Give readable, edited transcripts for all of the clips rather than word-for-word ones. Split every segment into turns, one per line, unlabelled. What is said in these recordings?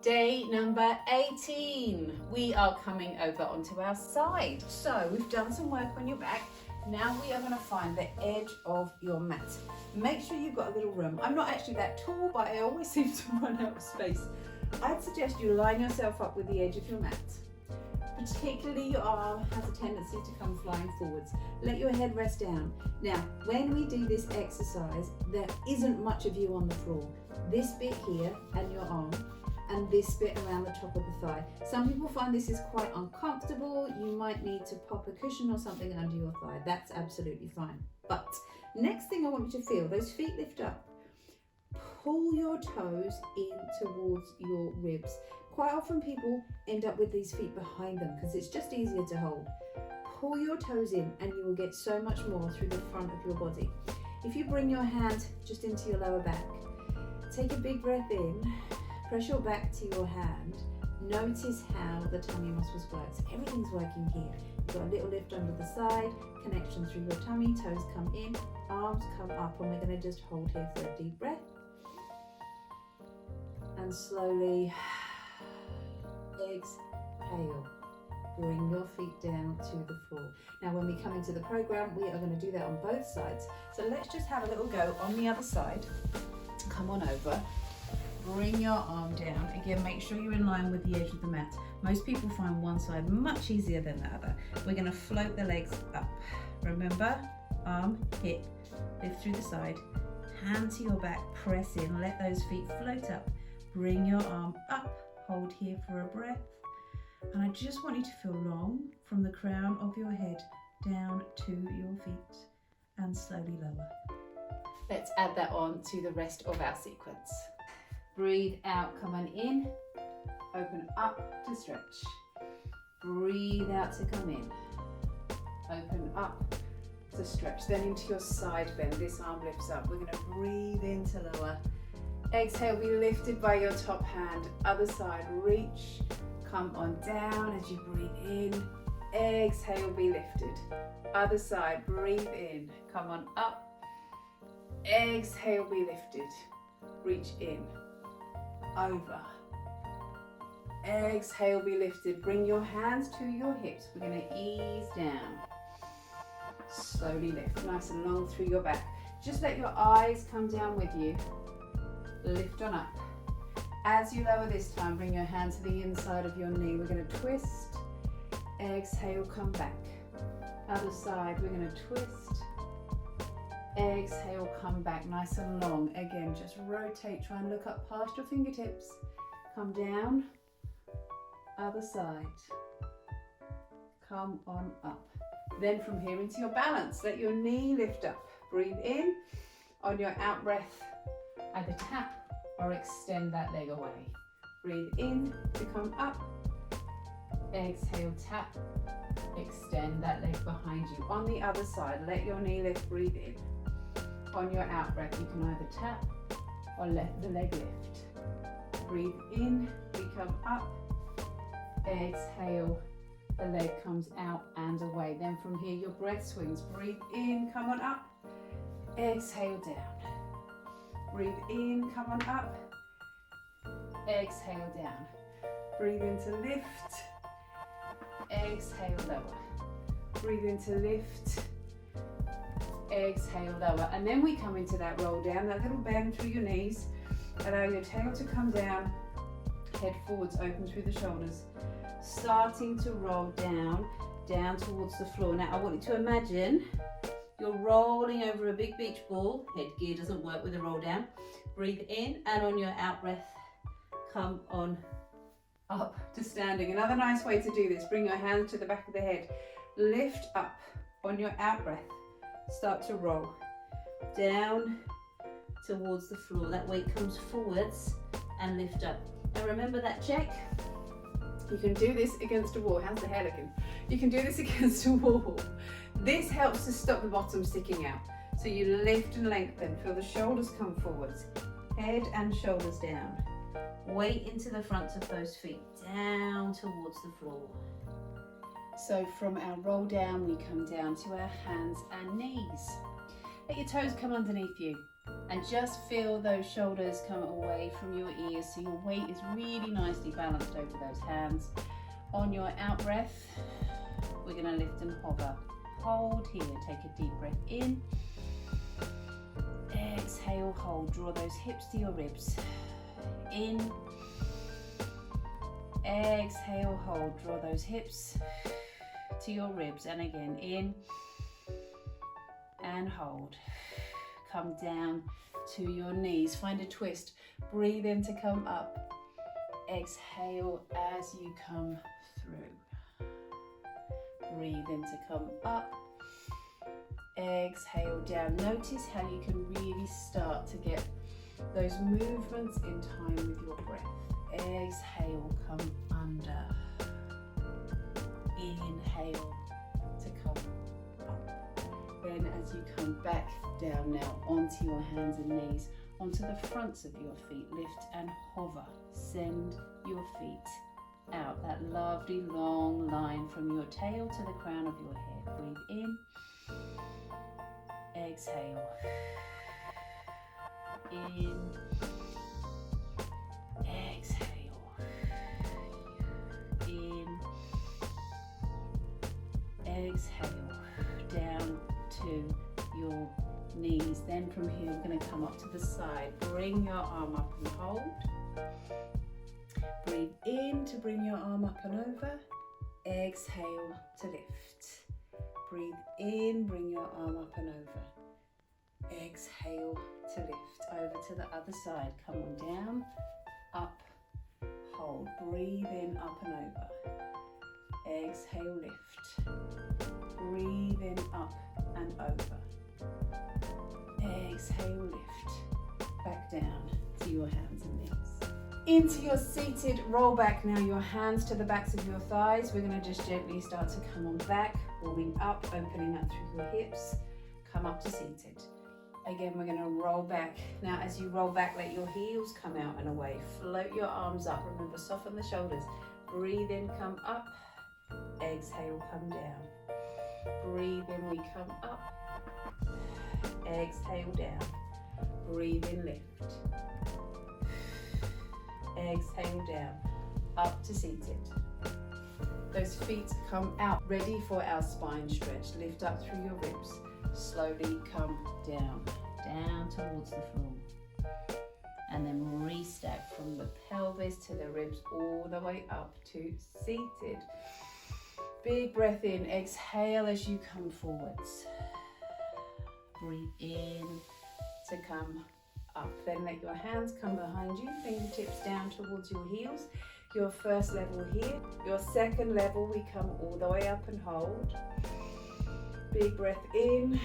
Day number 18. We are coming over onto our side. So we've done some work on your back. Now we are going to find the edge of your mat. Make sure you've got a little room. I'm not actually that tall, but I always seem to run out of space. I'd suggest you line yourself up with the edge of your mat. Particularly your arm has a tendency to come flying forwards. Let your head rest down. Now, when we do this exercise, there isn't much of you on the floor. This bit here and your arm, and this bit around the top of the thigh. Some people find this is quite uncomfortable. You might need to pop a cushion or something under your thigh. That's absolutely fine. But next thing I want you to feel, those feet lift up. Pull your toes in towards your ribs. Quite often people end up with these feet behind them because it's just easier to hold. Pull your toes in and you will get so much more through the front of your body. If you bring your hand just into your lower back, take a big breath in, press your back to your hand, notice how the tummy muscles work. So everything's working here. You've got a little lift under the side, connection through your tummy, toes come in, arms come up, and we're going to just hold here for a deep breath. And slowly exhale. Bring your feet down to the floor. Now when we come into the program, we are going to do that on both sides. So let's just have a little go on the other side. Come on over. Bring your arm down. Again, make sure you're in line with the edge of the mat. Most people find one side much easier than the other. We're going to float the legs up. Remember, arm, hip, lift through the side, hand to your back, press in, let those feet float up. Bring your arm up, hold here for a breath. And I just want you to feel long from the crown of your head down to your feet and slowly lower. Let's add that on to the rest of our sequence. Breathe out, come on in, open up to stretch. Breathe out to come in, open up to stretch. Then into your side bend, this arm lifts up. We're gonna breathe in to lower. Exhale, be lifted by your top hand. Other side, reach, come on down as you breathe in. Exhale, be lifted. Other side, breathe in, come on up. Exhale, be lifted. Reach in, over. Exhale, be lifted. Bring your hands to your hips. We're going to ease down. Slowly lift, nice and long through your back. Just let your eyes come down with you. Lift on up. As you lower this time, bring your hand to the inside of your knee. We're going to twist. Exhale, come back. Other side, we're going to twist. Exhale, come back, nice and long. Again, just rotate, try and look up past your fingertips. Come down, other side. Come on up. Then from here into your balance, let your knee lift up. Breathe in. On your out breath, either tap or extend that leg away. Breathe in to come up. Exhale, tap. Extend that leg behind you. On the other side, let your knee lift, breathe in. On your out breath, you can either tap or let the leg lift. Breathe in, we come up. Exhale, the leg comes out and away. Then from here, your breath swings. Breathe in, come on up. Exhale, down. Breathe in, come on up. Exhale, down. Breathe in to lift. Exhale, lower. Breathe in to lift. Exhale, lower. And then we come into that roll down, that little bend through your knees. Allow your tail to come down, head forwards, open through the shoulders. Starting to roll down towards the floor. Now I want you to imagine you're rolling over a big beach ball. Headgear doesn't work with a roll down. Breathe in, and on your out breath, come on up to standing. Another nice way to do this, bring your hands to the back of the head. Lift up on your out breath. Start to roll down towards the floor. That weight comes forwards and lift up. And remember that check? You can do this against a wall. How's the hair looking? You can do this against a wall. This helps to stop the bottom sticking out. So you lift and lengthen. Feel the shoulders come forwards. Head and shoulders down. Weight into the fronts of those feet. Down towards the floor. So from our roll down, we come down to our hands and knees. Let your toes come underneath you. And just feel those shoulders come away from your ears so your weight is really nicely balanced over those hands. On your out breath, we're going to lift and hover. Hold here, take a deep breath in. Exhale, hold, draw those hips to your ribs. In. Exhale, hold, draw those hips to your ribs. And again, in and hold. Come down to your knees, find a twist. Breathe in to come up. Exhale as you come through. Breathe in to come up. Exhale down. Notice how you can really start to get those movements in time with your breath. Exhale, come under. Inhale to come up. Then as you come back down now onto your hands and knees, onto the fronts of your feet, lift and hover. Send your feet out, that lovely long line from your tail to the crown of your head. Breathe in. Exhale. In. Exhale. In. Exhale. Down to your knees. Then from here we're going to come up to the side. Bring your arm up and hold. Breathe in to bring your arm up and over. Exhale to lift. Breathe in, bring your arm up and over. Exhale to lift. Over to the other side. Come on down, up, hold. Breathe in, up and over. Exhale, lift. Breathe in, up and over. Exhale, lift. Back down to your hands and knees. Into your seated roll back. Now your hands to the backs of your thighs. We're going to just gently start to come on back, rolling up, opening up through your hips. Come up to seated. Again, we're going to roll back. Now as you roll back, let your heels come out and away. Float your arms up. Remember, soften the shoulders. Breathe in, come up. Exhale, come down. Breathe in, we come up. Exhale, down. Breathe in, lift. Exhale down, up to seated. Those feet come out, ready for our spine stretch. Lift up through your ribs. Slowly come down, down towards the floor. And then restack from the pelvis to the ribs all the way up to seated. Big breath in, exhale as you come forwards. Breathe in to come up. Then let your hands come behind you, fingertips down towards your heels. Your first level here. Your second level, we come all the way up and hold. Big breath in,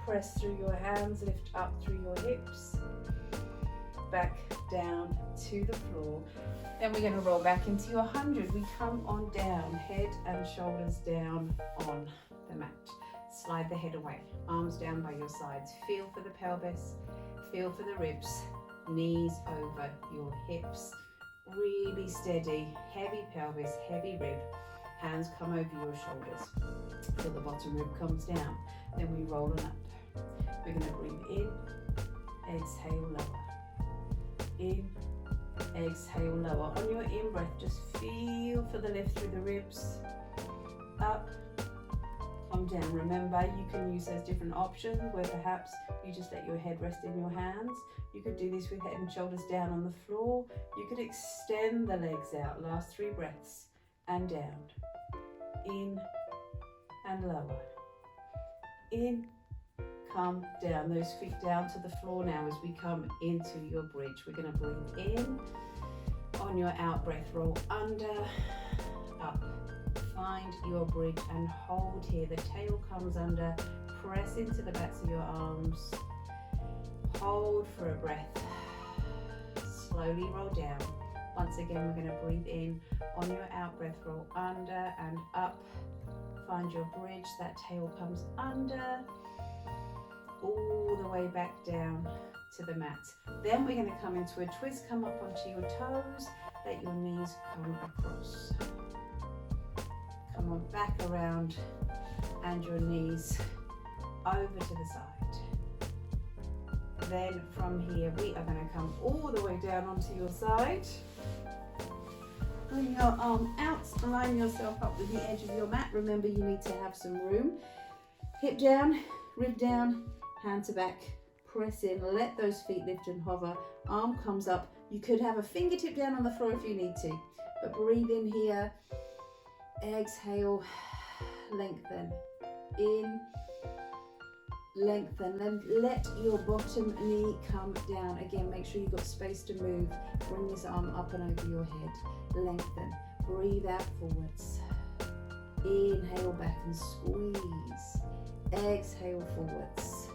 press through your hands, lift up through your hips. Back down to the floor. Then we're going to roll back into your 100. We come on down, head and shoulders down on the mat. Slide the head away, arms down by your sides. Feel for the pelvis. Feel for the ribs, knees over your hips. Really steady, heavy pelvis, heavy rib. Hands come over your shoulders. Feel the bottom rib comes down. Then we roll on up. We're going to breathe in, exhale, lower. In, exhale, lower. On your in-breath, just feel for the lift through the ribs. Up. Come down. Remember, you can use those different options where perhaps you just let your head rest in your hands. You could do this with head and shoulders down on the floor. You could extend the legs out. Last 3 breaths. And down. In and lower. In, come down. Those feet down to the floor now as we come into your bridge. We're going to breathe in. On your out breath, roll under, up. Find your bridge and hold here. The tail comes under. Press into the backs of your arms. Hold for a breath. Slowly roll down. Once again, we're going to breathe in. On your out breath, roll under and up. Find your bridge. That tail comes under. All the way back down to the mat. Then we're going to come into a twist. Come up onto your toes. Let your knees come across. Come on, back around and your knees over to the side. then from here we are going to come all the way down onto your side. Bring your arm out, line yourself up with the edge of your mat. Remember, you need to have some room. Hip down, rib down, hand to back, press in, let those feet lift and hover. Arm comes up. You could have a fingertip down on the floor if you need to, but breathe in here. Exhale, lengthen. In, lengthen, then let your bottom knee come down. Again, make sure you've got space to move. Bring this arm up and over your head. Lengthen. Breathe out forwards. Inhale back and squeeze. Exhale forwards.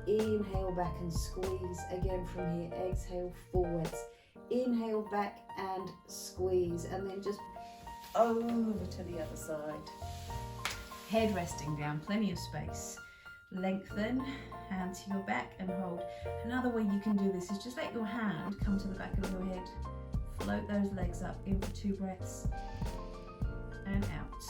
Inhale back and squeeze. Again from here. Exhale forwards. Inhale back and squeeze. And then just over to the other side. Head resting down. Plenty of space. Lengthen, hand to your back and hold. Another way you can do this is just let your hand come to the back of your head. Float those legs up in for 2 breaths and out.